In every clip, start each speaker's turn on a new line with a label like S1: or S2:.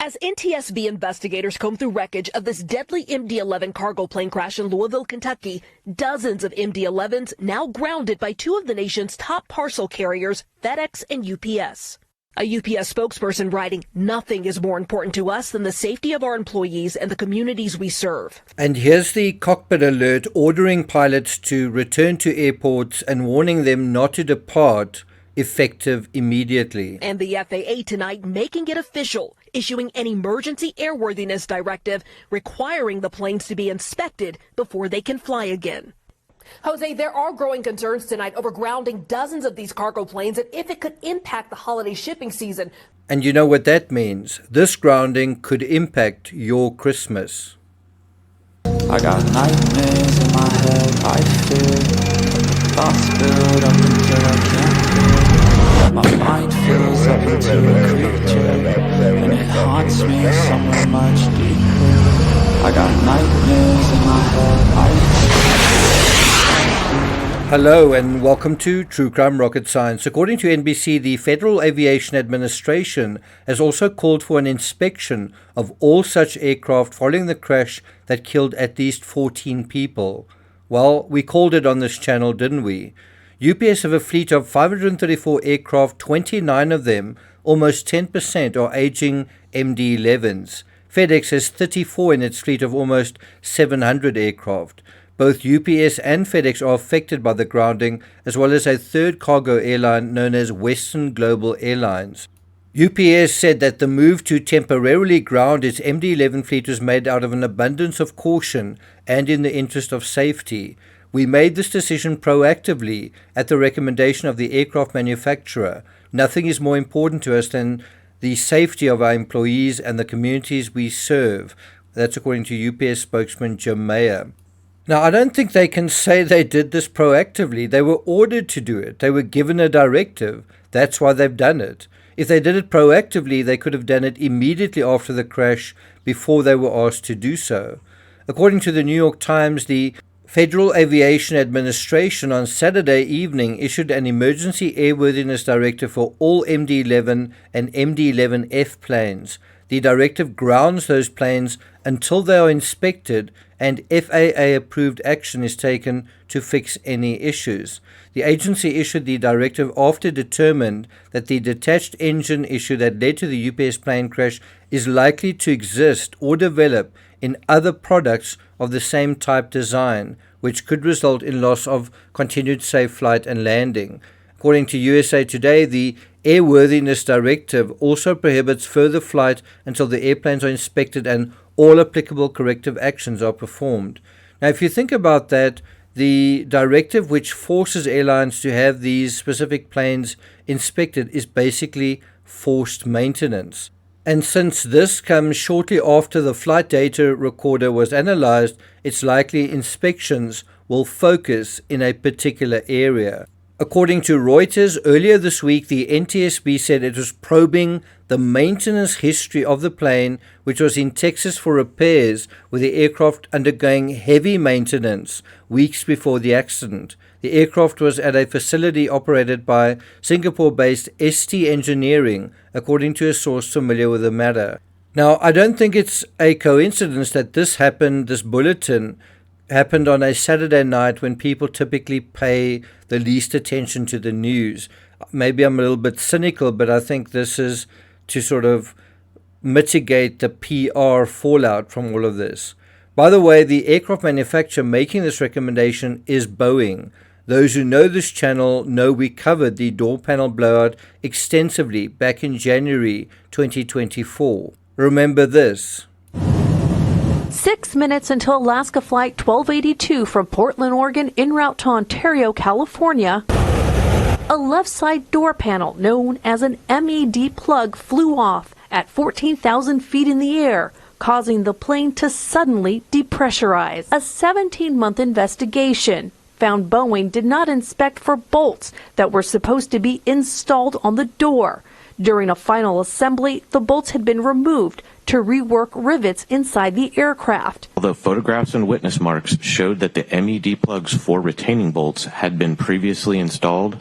S1: As NTSB investigators comb through wreckage of this deadly MD-11 cargo plane crash in Louisville, Kentucky, dozens of MD-11s now grounded by two of the nation's top parcel carriers, FedEx and UPS. A UPS spokesperson writing, "Nothing is more important to us than the safety of our employees and the communities we serve."
S2: And here's the cockpit alert ordering pilots to return to airports and warning them not to depart, effective immediately.
S1: And the FAA tonight making it official, issuing an emergency airworthiness directive requiring the planes to be inspected before they can fly again. Jose, there are growing concerns tonight over grounding dozens of these cargo planes and if it could impact the holiday shipping season.
S2: And you know what that means. This grounding could impact your Christmas.
S3: I got nightmares in my head, I fear thoughts build up until I can't breathe. My mind fills up into a creature, and it haunts me somewhere much deeper. I got nightmares in my head, I
S2: Hello and welcome to True Crime Rocket Science. According to NBC, the Federal Aviation Administration has also called for an inspection of all such aircraft following the crash that killed at least 14 people. Well, we called it on this channel, didn't we? UPS have a fleet of 534 aircraft, 29 of them, almost 10%, are aging MD-11s. FedEx has 34 in its fleet of almost 700 aircraft. Both UPS and FedEx are affected by the grounding, as well as a third cargo airline known as Western Global Airlines. UPS said that the move to temporarily ground its MD-11 fleet was made out of an abundance of caution and in the interest of safety. We made this decision proactively at the recommendation of the aircraft manufacturer. Nothing is more important to us than the safety of our employees and the communities we serve. That's according to UPS spokesman Jim Mayer. Now, I don't think they can say they did this proactively. They were ordered to do it. They were given a directive. That's why they've done it. If they did it proactively, they could have done it immediately after the crash before they were asked to do so. According to the New York Times, the Federal Aviation Administration on Saturday evening issued an emergency airworthiness directive for all MD-11 and MD-11F planes. The directive grounds those planes until they are inspected and FAA-approved action is taken to fix any issues. The agency issued the directive after determined that the detached engine issue that led to the UPS plane crash is likely to exist or develop in other products of the same type design, which could result in loss of continued safe flight and landing. According to USA Today, the Airworthiness Directive also prohibits further flight until the airplanes are inspected and all applicable corrective actions are performed. Now, if you think about that, the directive which forces airlines to have these specific planes inspected is basically forced maintenance. And since this comes shortly after the flight data recorder was analyzed, it's likely inspections will focus in a particular area. According to Reuters, earlier this week, the NTSB said it was probing the maintenance history of the plane, which was in Texas for repairs, with the aircraft undergoing heavy maintenance weeks before the accident. The aircraft was at a facility operated by Singapore-based ST Engineering, according to a source familiar with the matter. Now, I don't think it's a coincidence that this bulletin happened on a Saturday night when people typically pay the least attention to the news. Maybe I'm a little bit cynical, but I think this is to sort of mitigate the PR fallout from all of this. By the way, the aircraft manufacturer making this recommendation is Boeing. Those who know this channel know we covered the door panel blowout extensively back in January 2024. Remember this.
S4: 6 minutes until Alaska Flight 1282 from Portland, Oregon, en route to Ontario, California. A left side door panel known as an MED plug flew off at 14,000 feet in the air, causing the plane to suddenly depressurize. A 17-month investigation found Boeing did not inspect for bolts that were supposed to be installed on the door. During a final assembly, the bolts had been removed to rework rivets inside the aircraft.
S5: Although photographs and witness marks showed that the MED plugs for retaining bolts had been previously installed,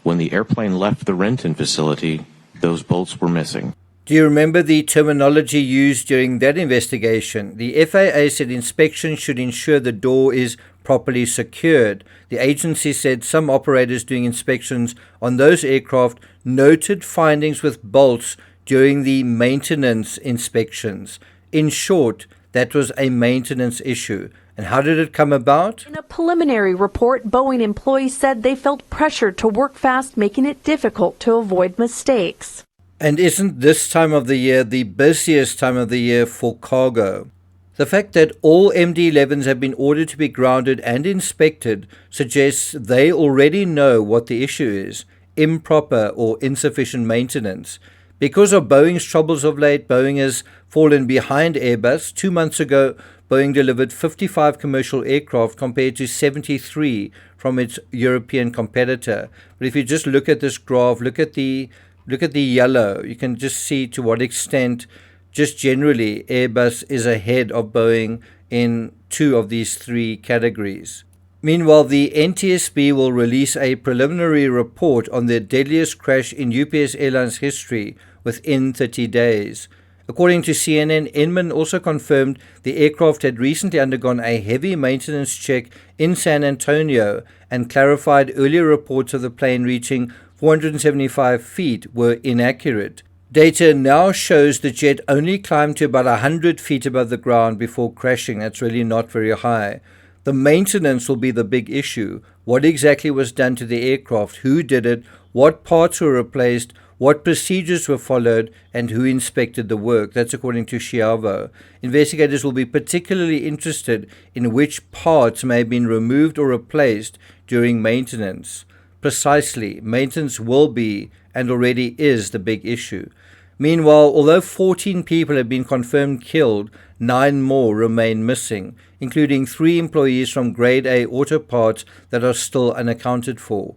S5: when the airplane left the Renton facility, those bolts were missing.
S2: Do you remember the terminology used during that investigation? The FAA said inspection should ensure the door is properly secured. The agency said some operators doing inspections on those aircraft noted findings with bolts during the maintenance inspections. In short, that was a maintenance issue. And how did it come about?
S4: In a preliminary report, Boeing employees said they felt pressured to work fast, making it difficult to avoid mistakes.
S2: And isn't this time of the year the busiest time of the year for cargo? The fact that all MD-11s have been ordered to be grounded and inspected suggests they already know what the issue is: improper or insufficient maintenance. Because of Boeing's troubles of late, Boeing has fallen behind Airbus. 2 months ago, Boeing delivered 55 commercial aircraft compared to 73 from its European competitor. But if you just look at this graph, look at the yellow, you can just see to what extent, just generally, Airbus is ahead of Boeing in 2 of these 3 categories. Meanwhile, the NTSB will release a preliminary report on the deadliest crash in UPS Airlines history within 30 days. According to CNN, Inman also confirmed the aircraft had recently undergone a heavy maintenance check in San Antonio and clarified earlier reports of the plane reaching 475 feet were inaccurate. Data now shows the jet only climbed to about 100 feet above the ground before crashing. That's really not very high. The maintenance will be the big issue. What exactly was done to the aircraft? Who did it? What parts were replaced? What procedures were followed? And who inspected the work? That's according to Chiavo. Investigators will be particularly interested in which parts may have been removed or replaced during maintenance. Precisely, maintenance will be and already is the big issue. Meanwhile, although 14 people have been confirmed killed, 9 more remain missing, including 3 employees from Grade A Auto Parts that are still unaccounted for.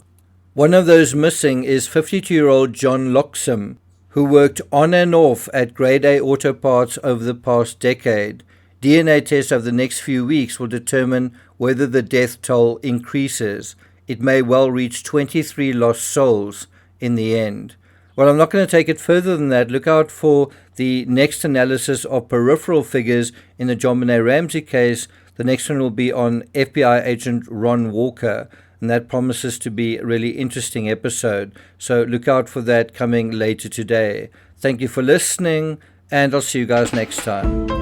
S2: One of those missing is 52-year-old John Loxham, who worked on and off at Grade A Auto Parts over the past decade. DNA tests over the next few weeks will determine whether the death toll increases. It may well reach 23 lost souls in the end. Well, I'm not going to take it further than that. Look out for the next analysis of peripheral figures in the John Benet Ramsey case. The next one will be on FBI agent Ron Walker, and that promises to be a really interesting episode. So look out for that coming later today. Thank you for listening, and I'll see you guys next time.